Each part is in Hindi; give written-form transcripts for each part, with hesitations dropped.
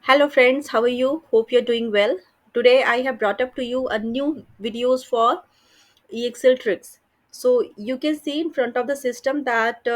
Hello friends, how are you? Hope you're doing well. Today I have brought up to you a new videos for EXL tricks. So you can see in front of the system that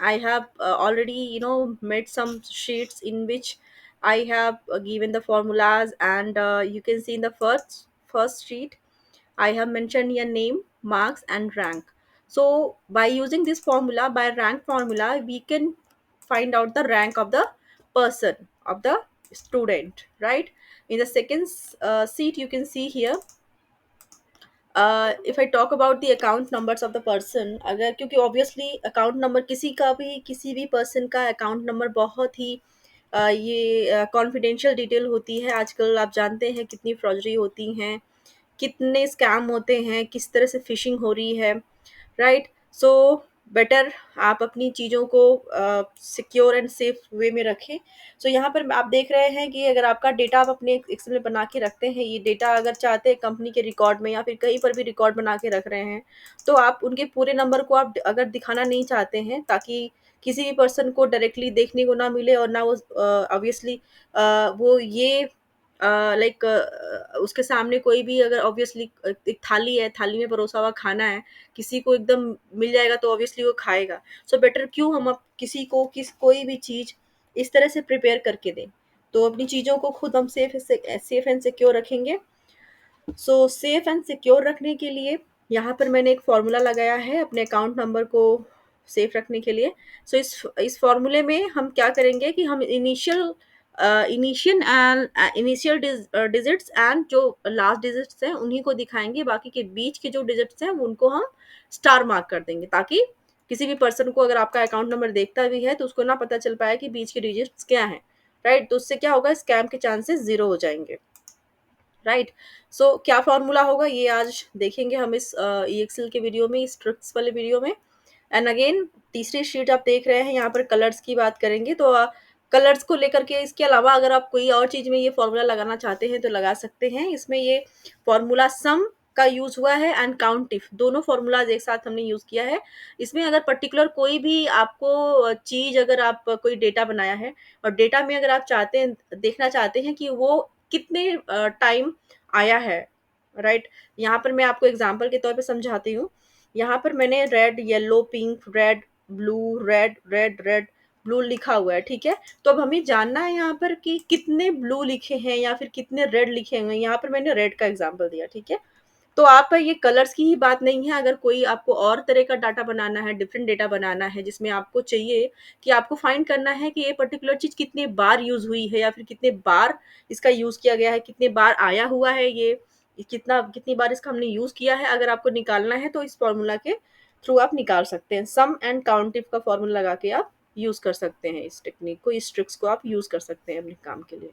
I have already made some sheets in which I have given the formulas, and you can see in the first sheet I have mentioned your name, marks, and rank. So by using this formula, by rank formula, we can find out the rank of the person, of the student, right? In the second sheet, you can see here, if I talk about the account numbers of the person, अगर क्योंकि ऑब्वियसली अकाउंट नंबर किसी भी पर्सन का अकाउंट नंबर बहुत ही ये कॉन्फिडेंशियल डिटेल होती है। आजकल आप जानते हैं कितनी फ्रॉडरी होती हैं, कितने स्कैम होते हैं, किस तरह से फिशिंग हो रही है, राइट? सो बेटर आप अपनी चीज़ों को सिक्योर एंड सेफ वे में रखें। सो यहाँ पर आप देख रहे हैं कि अगर आपका डेटा आप अपने एक्सेल में बना के रखते हैं, ये डेटा अगर चाहते हैं कंपनी के रिकॉर्ड में या फिर कहीं पर भी रिकॉर्ड बना के रख रहे हैं, तो आप उनके पूरे नंबर को आप अगर दिखाना नहीं चाहते हैं, ताकि किसी भी पर्सन को डायरेक्टली देखने को ना मिले और ना वो ऑब्वियसली वो ये लाइक उसके सामने कोई भी अगर ऑब्वियसली एक थाली है, थाली में परोसा हुआ खाना है, किसी को एकदम मिल जाएगा तो ऑब्वियसली वो खाएगा। सो बेटर क्यों हम अब किसी को कोई भी चीज़ इस तरह से प्रिपेयर करके दें। तो अपनी चीज़ों को खुद हम सेफ एंड सिक्योर रखेंगे। सो सेफ एंड सिक्योर रखने के लिए यहाँ पर मैंने एक फॉर्मूला लगाया है अपने अकाउंट नंबर को सेफ रखने के लिए। सो इस फॉर्मूले में हम क्या करेंगे कि हम इनिशियल डिजिट्स एंड जो लास्ट डिजिट्स हैं उन्हीं को दिखाएंगे, बाकी के बीच के जो डिजिट्स हैं उनको हम स्टार मार्क कर देंगे, ताकि किसी भी पर्सन को अगर आपका अकाउंट नंबर देखता भी है तो उसको ना पता चल पाए कि बीच के डिजिट्स क्या हैं, राइट? तो उससे क्या होगा, स्कैम के चांसेस ज़ीरो हो जाएंगे, राइट? सो क्या फॉर्मूला होगा ये आज देखेंगे हम इस EXL के वीडियो में, इस ट्रिक्स वाले वीडियो में। एंड अगेन तीसरी शीट आप देख रहे हैं, यहाँ पर कलर्स की बात करेंगे। तो कलर्स को लेकर के इसके अलावा अगर आप कोई और चीज़ में ये फॉर्मूला लगाना चाहते हैं तो लगा सकते हैं। इसमें ये फॉर्मूला सम का यूज़ हुआ है एंड काउंट इफ, दोनों फॉर्मूलाज एक साथ हमने यूज़ किया है। इसमें अगर पर्टिकुलर कोई भी आपको चीज़, अगर आप कोई डेटा बनाया है और डेटा में अगर आप चाहते हैं, देखना चाहते हैं कि वो कितने टाइम आया है, राइट? यहाँ पर मैं आपको एग्जांपल के तौर पे समझाती हूँ। यहाँ पर मैंने red, yellow, pink, red, blue, red, red, red, blue लिखा हुआ है, ठीक है? तो अब हमें जानना है यहाँ पर कि कितने ब्लू लिखे हैं या फिर कितने रेड लिखे हुए हैं। यहाँ पर मैंने रेड का एग्जांपल दिया, ठीक है? तो आप ये कलर्स की ही बात नहीं है, अगर कोई आपको और तरह का डाटा बनाना है, डिफरेंट डेटा बनाना है, जिसमें आपको चाहिए कि आपको फाइंड करना है कि ये पर्टिकुलर चीज़ कितने बार यूज़ हुई है या फिर कितने बार इसका यूज़ किया गया है, कितने बार आया हुआ है ये कितनी बार इसका हमने यूज़ किया है, अगर आपको निकालना है तो इस फॉर्मूला के थ्रू आप निकाल सकते हैं। सम एंड काउंट इफ का फॉर्मूला लगा के आप यूज़ कर सकते हैं, इस टेक्निक को, इस ट्रिक्स को आप यूज़ कर सकते हैं अपने काम के लिए,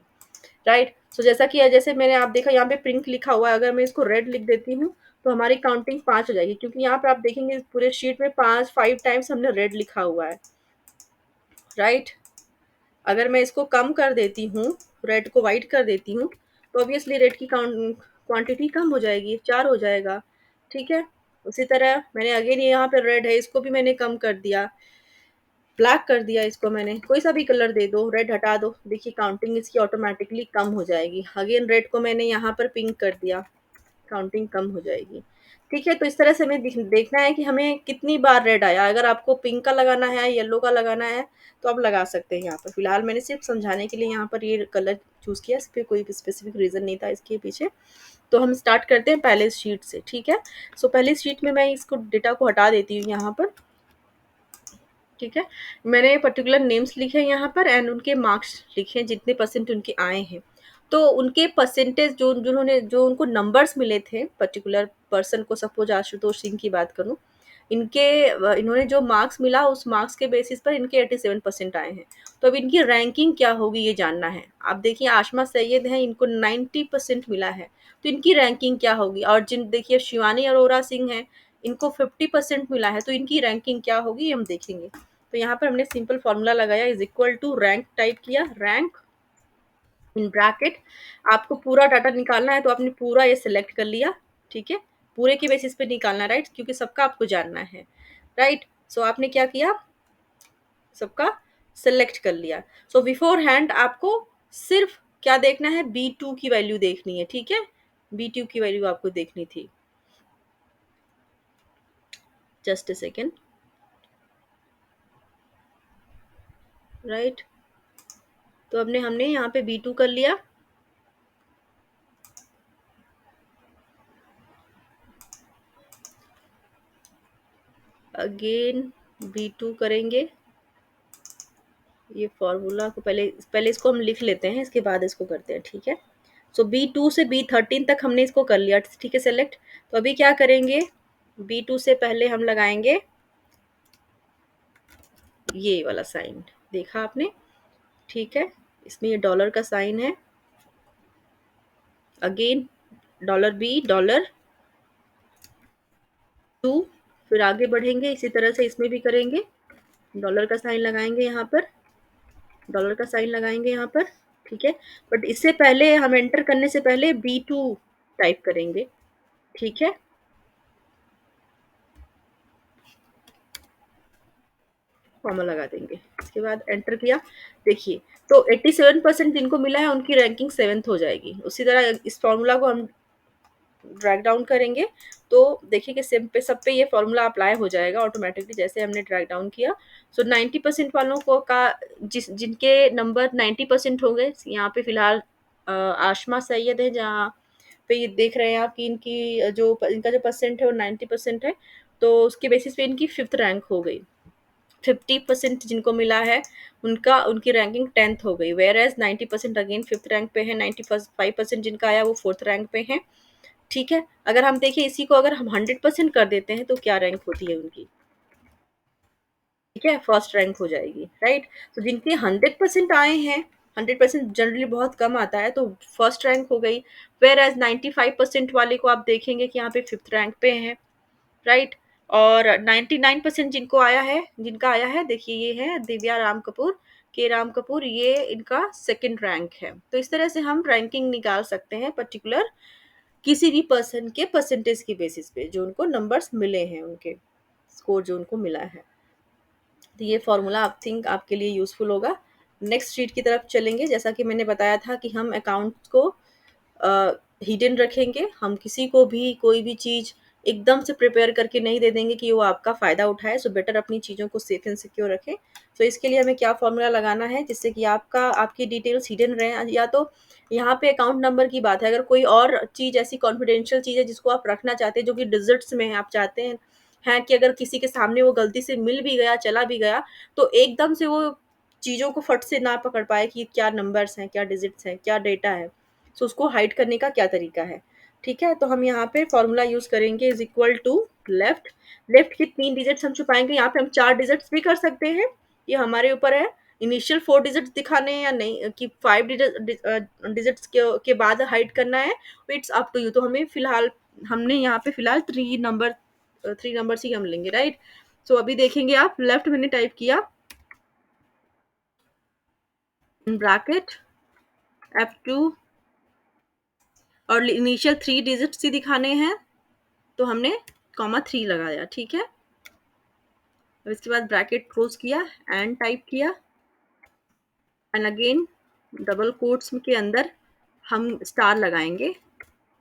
राइट? सो जैसे मैंने आप देखा यहाँ पे पिंक लिखा हुआ है, अगर मैं इसको रेड लिख देती हूँ तो हमारी काउंटिंग 5 हो जाएगी, क्योंकि यहाँ पर आप देखेंगे इस पूरे शीट में 5 टाइम्स हमने रेड लिखा हुआ है, राइट? अगर मैं इसको कम कर देती हूँ, रेड को वाइट कर देती हूँ, तो ऑब्वियसली रेड की क्वांटिटी कम हो जाएगी, 4 हो जाएगा, ठीक है? उसी तरह मैंने अगेन यहाँ पे रेड है, इसको भी मैंने कम कर दिया, ब्लैक कर दिया इसको मैंने, कोई सा भी कलर दे दो, रेड हटा दो, देखिए काउंटिंग इसकी ऑटोमेटिकली कम हो जाएगी। अगेन रेड को मैंने यहाँ पर पिंक कर दिया, काउंटिंग कम हो जाएगी, ठीक है? तो इस तरह से हमें देखना है कि हमें कितनी बार रेड आया। अगर आपको पिंक का लगाना है, येलो का लगाना है, तो आप लगा सकते हैं यहाँ पर। फिलहाल मैंने सिर्फ समझाने के लिए यहाँ पर ये कलर चूज़ किया, इस पर कोई स्पेसिफिक रीज़न नहीं था इसके पीछे। तो हम स्टार्ट करते हैं पहले शीट से, ठीक है? सो पहली शीट में मैं इसको डेटा को हटा देती हूँ यहाँ पर, ठीक है? मैंने पर्टिकुलर नेम्स लिखे हैं यहाँ पर एंड उनके मार्क्स लिखे हैं, जितने परसेंट उनके आए हैं। तो उनके परसेंटेज जो उनको नंबर्स मिले थे पर्टिकुलर पर्सन को, सपोज आशुतोष सिंह की बात करूँ, इन्होंने जो मार्क्स मिला उस मार्क्स के बेसिस पर इनके 87% आए हैं। तो अब इनकी रैंकिंग क्या होगी ये जानना है। आप देखिए आशमा सैयद हैं, इनको 90% मिला है, तो इनकी रैंकिंग क्या होगी? और जिन देखिए शिवानी अरोरा सिंह हैं, इनको 50% मिला है, तो इनकी रैंकिंग क्या होगी ये हम देखेंगे। तो यहाँ पर हमने सिंपल फॉर्मूला लगाया, is equal to rank type किया, रैंक इन ब्रैकेट। आपको पूरा डाटा निकालना है तो आपने पूरा ये सिलेक्ट कर लिया, ठीक है? पूरे के बेसिस पे निकालना, राइट? क्योंकि सबका आपको जानना है, राइट? सो आपने क्या किया, सबका सिलेक्ट कर लिया। सो बिफोर हैंड आपको सिर्फ क्या देखना है, B2 की वैल्यू देखनी है, ठीक है, B2 की वैल्यू आपको देखनी थी। Just a second, right. तो हमने हमने यहाँ पे B2 कर लिया। अगेन B2 करेंगे। ये फॉर्मूला को पहले पहले इसको हम लिख लेते हैं, इसके बाद इसको करते हैं, ठीक है। सो B2 से B13 तक हमने इसको कर लिया, ठीक है, सेलेक्ट। तो अभी क्या करेंगे, B2 से पहले हम लगाएंगे ये वाला साइन, देखा आपने, ठीक है। इसमें ये डॉलर का साइन है। अगेन $2, फिर आगे बढ़ेंगे इसी तरह से इसमें भी करेंगे, डॉलर का साइन लगाएंगे यहाँ पर, डॉलर का साइन लगाएंगे यहाँ पर, ठीक है। बट इससे पहले हम एंटर करने से पहले B2 टाइप करेंगे, ठीक है। कॉमा लगा देंगे, इसके बाद एंटर किया। देखिए, तो 87% जिनको मिला है उनकी रैंकिंग 7th हो जाएगी। उसी तरह इस फॉर्मूला को हम ड्रैग डाउन करेंगे, तो देखिए कि सिम पे सब पे ये फॉर्मूला अप्लाई हो जाएगा ऑटोमेटिकली, जैसे हमने ड्रैग डाउन किया। सो 90% वालों को का जिनके नंबर 90% हो गए, यहाँ पे फिलहाल आशमा सैयद है, जहाँ पे ये देख रहे हैं आप कि इनकी जो इनका जो परसेंट है वो 90% है। तो उसके बेसिस पे इनकी 5th रैंक हो गई। 50% जिनको मिला है उनका उनकी रैंकिंग 10th हो गई, where as 90% again 5th rank पे है, 95% जिनका आया वो 4th रैंक पे है, ठीक है। अगर हम देखें इसी को अगर हम 100% कर देते हैं तो क्या रैंक होती है उनकी, ठीक है, फर्स्ट रैंक हो जाएगी, राइट। तो जिनके 100% आए हैं, 100% जनरली बहुत कम आता है, तो फर्स्ट रैंक हो गई। वेयर एज 95% वाले को आप देखेंगे कि यहाँ पे 5th रैंक पे है, राइट। और 99% जिनको आया है, जिनका आया है, देखिए ये है दिव्या राम कपूर, के राम कपूर, ये इनका 2nd रैंक है। तो इस तरह से हम रैंकिंग निकाल सकते हैं पर्टिकुलर किसी भी पर्सन के परसेंटेज की बेसिस पे, जो उनको नंबर्स मिले हैं, उनके स्कोर जो उनको मिला है। तो ये फॉर्मूला आप थिंक आपके लिए यूजफुल होगा। नेक्स्ट शीट की तरफ चलेंगे। जैसा कि मैंने बताया था कि हम अकाउंट को हिडन रखेंगे, हम किसी को भी कोई भी चीज़ एकदम से प्रिपेयर करके नहीं दे देंगे कि वो आपका फ़ायदा उठाए। सो बेटर अपनी चीज़ों को सेफ एंड सिक्योर रखें। सो इसके लिए हमें क्या फॉर्मूला लगाना है जिससे कि आपका आपकी डिटेल्स हिडन रहें, या तो यहाँ पे अकाउंट नंबर की बात है, अगर कोई और चीज़ ऐसी कॉन्फिडेंशियल चीज़ है जिसको आप रखना चाहते हैं जो कि डिजिट्स में है, आप चाहते हैं कि अगर किसी के सामने वो गलती से मिल भी गया, चला भी गया, तो एकदम से वो चीज़ों को फट से ना पकड़ पाए कि क्या नंबर्स हैं, क्या डिजिट्स हैं, क्या डेटा है। सो उसको हाइड करने का क्या तरीका है, ठीक है। तो हम यहाँ पे फॉर्मूला यूज करेंगे, is equal to left. Left के 3 डिजिट्स हम छुपाएंगे, यहाँ पे हम 4 डिजिट्स भी कर सकते हैं, ये हमारे ऊपर है। इनिशियल 4 डिजिट्स दिखाने हैं या नहीं, कि 5 डिजिट्स के बाद हाइड करना है, इट्स अप टू यू। तो हमें फिलहाल हमने यहाँ पे फिलहाल 3 नंबर्स ही हम लेंगे, राइट। सो अभी देखेंगे आप, लेफ्ट मैंने टाइप किया इन ब्रैकेट F2, और इनिशियल 3 डिजिट्स ही दिखाने हैं, तो हमने कॉमा 3 लगाया, ठीक है। और इसके बाद ब्रैकेट क्लोज किया, एंड टाइप किया, एंड अगेन डबल कोट्स के अंदर हम स्टार लगाएंगे,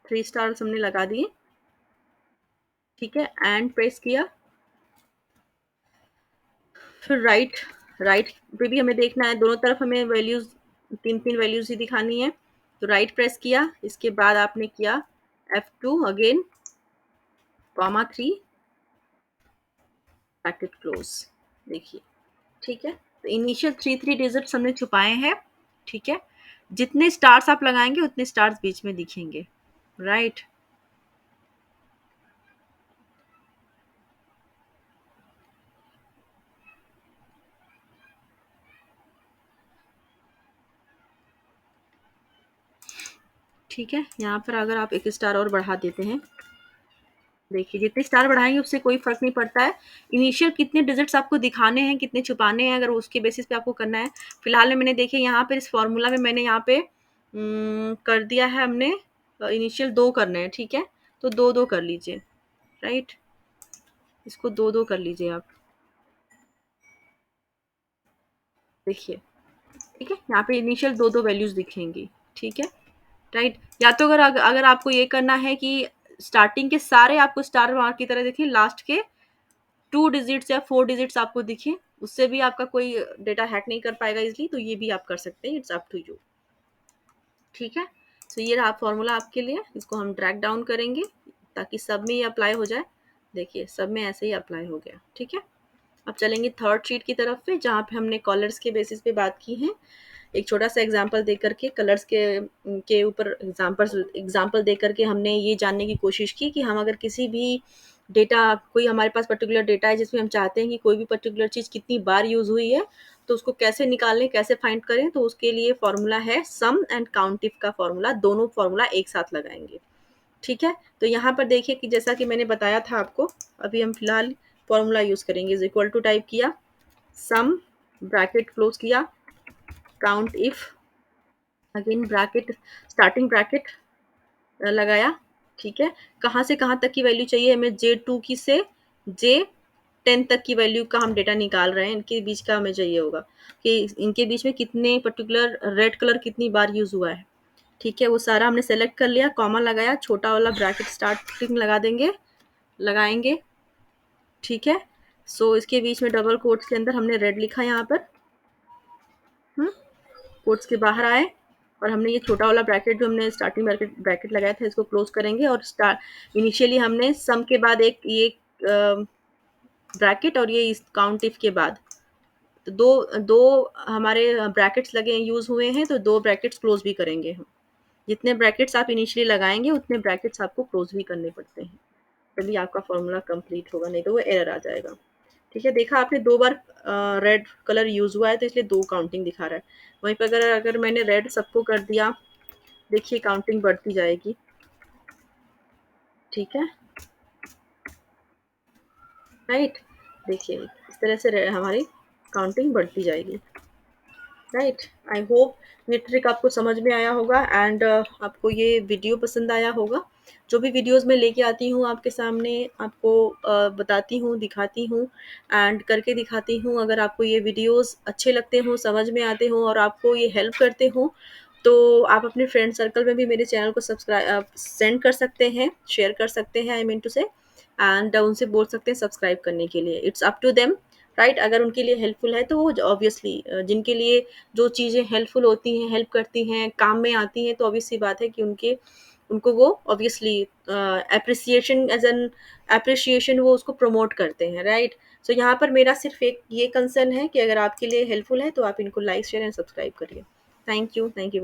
3 स्टार्स हमने लगा दिए, ठीक है, एंड प्रेस किया। फिर राइट, राइट पे भी हमें देखना है, दोनों तरफ हमें वैल्यूज 3 वैल्यूज ही दिखानी है। तो राइट प्रेस किया, इसके बाद आपने किया F2 again, comma 3, bracket close, देखिए, ठीक है। तो इनिशियल 3 डिजिट्स हमने छुपाए हैं, ठीक है। जितने स्टार्स आप लगाएंगे उतने स्टार्स बीच में दिखेंगे, राइट। ठीक है, यहाँ पर अगर आप 1 स्टार और बढ़ा देते हैं, देखिए जितने स्टार बढ़ाएंगे उससे कोई फर्क नहीं पड़ता है। इनिशियल कितने डिजिट्स आपको दिखाने हैं, कितने छुपाने हैं, अगर उसके बेसिस पे आपको करना है। फिलहाल में मैंने देखिए यहाँ पे इस फॉर्मूला में मैंने यहाँ पे कर दिया है हमने, इनिशियल 2 करने हैं, ठीक है। तो 2-2 कर लीजिए, राइट, इसको 2-2 कर लीजिए आप, देखिए, ठीक है। यहाँ पे इनिशियल 2-2 वैल्यूज दिखेंगी, ठीक है, राइट। या तो अगर आपको ये करना है कि स्टार्टिंग के सारे आपको स्टार मार्क की तरह दिखे, लास्ट के 2 डिजिट्स या 4 डिजिट्स आपको दिखे, उससे भी आपका कोई डेटा हैक नहीं कर पाएगा इज़िली, तो ये भी आप कर सकते हैं, इट्स अप टू यू। ठीक है? सो ये रहा फ़ॉर्मूला आपके लिए, इसको हम ड्रैग डाउन करेंगे ताकि सब में ये अप्लाई हो जाए। देखिए, सब में ऐसे ही अप्लाई हो गया, ठीक है? अब चलेंगे थर्ड शीट की तरफ पे, जहाँ पे हमने कलर्स के बेसिस पे बात की है। एक छोटा-सा एग्ज़ाम्पल दे कर के कलर्स के ऊपर एग्ज़ाम्पल दे कर के हमने ये जानने की कोशिश की कि हम अगर किसी भी डेटा, कोई हमारे पास पर्टिकुलर डेटा है जिसमें हम चाहते हैं कि कोई भी पर्टिकुलर चीज़ कितनी बार यूज़ हुई है, तो उसको कैसे निकालें, कैसे फाइंड करें, तो उसके लिए फ़ॉर्मूला है सम एंड काउंट इफ का फ़ॉर्मूला, दोनों फ़ॉर्मूला एक साथ लगाएँगे। ठीक है? तो यहाँ पर देखिए कि जैसा कि मैंने बताया था आपको, अभी हम फिलहाल फ़ॉर्मूला यूज़ करेंगे। इज़ इक्वल टू टाइप किया, सम ब्रैकेट क्लोज़ किया, count if, again bracket, starting bracket लगाया। ठीक है? कहाँ से कहाँ तक की वैल्यू चाहिए हमें, J2 की से J10 तक की वैल्यू का हम डेटा निकाल रहे हैं, इनके बीच का हमें चाहिए होगा कि इनके बीच में कितने पर्टिकुलर रेड कलर कितनी बार यूज़ हुआ है। ठीक है? वो सारा हमने सेलेक्ट कर लिया, कॉमा लगाया, छोटा वाला ब्रैकेट स्टार्टिंग लगा देंगे, लगाएँगे। ठीक है? सो इसके बीच में डबल कोट्स के अंदर हमने रेड लिखा यहाँ पर, हुँ? कोट्स के बाहर आए और हमने ये छोटा वाला ब्रैकेट जो हमने स्टार्टिंग ब्रैकेट ब्रैकेट लगाया था, इसको क्लोज करेंगे और इनिशियली हमने सम के बाद एक ये ब्रैकेट और ये इस काउंट इफ के बाद, तो दो दो हमारे ब्रैकेट्स लगे यूज हुए हैं, तो दो ब्रैकेट्स क्लोज भी करेंगे हम। जितने ब्रैकेट्स आप इनिशियली लगाएंगे उतने ब्रैकेट्स आपको क्लोज भी करने पड़ते हैं, तभी आपका फॉर्मूला कंप्लीट होगा, नहीं तो वो एरर आ जाएगा। ठीक है, देखा आपने 2 बार रेड कलर यूज़ हुआ है, तो इसलिए 2 काउंटिंग दिखा रहा है। वहीं पे अगर अगर मैंने रेड सबको कर दिया, देखिए काउंटिंग बढ़ती जाएगी। ठीक है, राइट? देखिए इस तरह से हमारी काउंटिंग बढ़ती जाएगी। राइट, आई होप ये ट्रिक आपको समझ में आया होगा एंड आपको ये वीडियो पसंद आया होगा। जो भी वीडियोस मैं लेके आती हूँ आपके सामने, आपको बताती हूँ, दिखाती हूँ एंड करके दिखाती हूँ। अगर आपको ये वीडियोस अच्छे लगते हों, समझ में आते हों और आपको ये हेल्प करते हों, तो आप अपने फ्रेंड सर्कल में भी मेरे चैनल को सब्सक्राइब सेंड कर सकते हैं, शेयर कर सकते हैं, I mean to say, and उनसे बोल सकते हैं सब्सक्राइब करने के लिए। It's up to them, right? अगर उनके लिए हेल्पफुल है तो वो ऑब्वियसली, जिनके लिए जो चीज़ें हेल्पफुल होती हैं, हेल्प करती हैं, काम में आती हैं, तो ऑब्वियस सी बात है कि उनको वो obviously appreciation as an appreciation वो उसको प्रमोट करते हैं, राइट? सो यहाँ पर मेरा सिर्फ एक ये कंसर्न है कि अगर आपके लिए हेल्पफुल है तो आप इनको लाइक शेयर एंड सब्सक्राइब करिए। Thank you very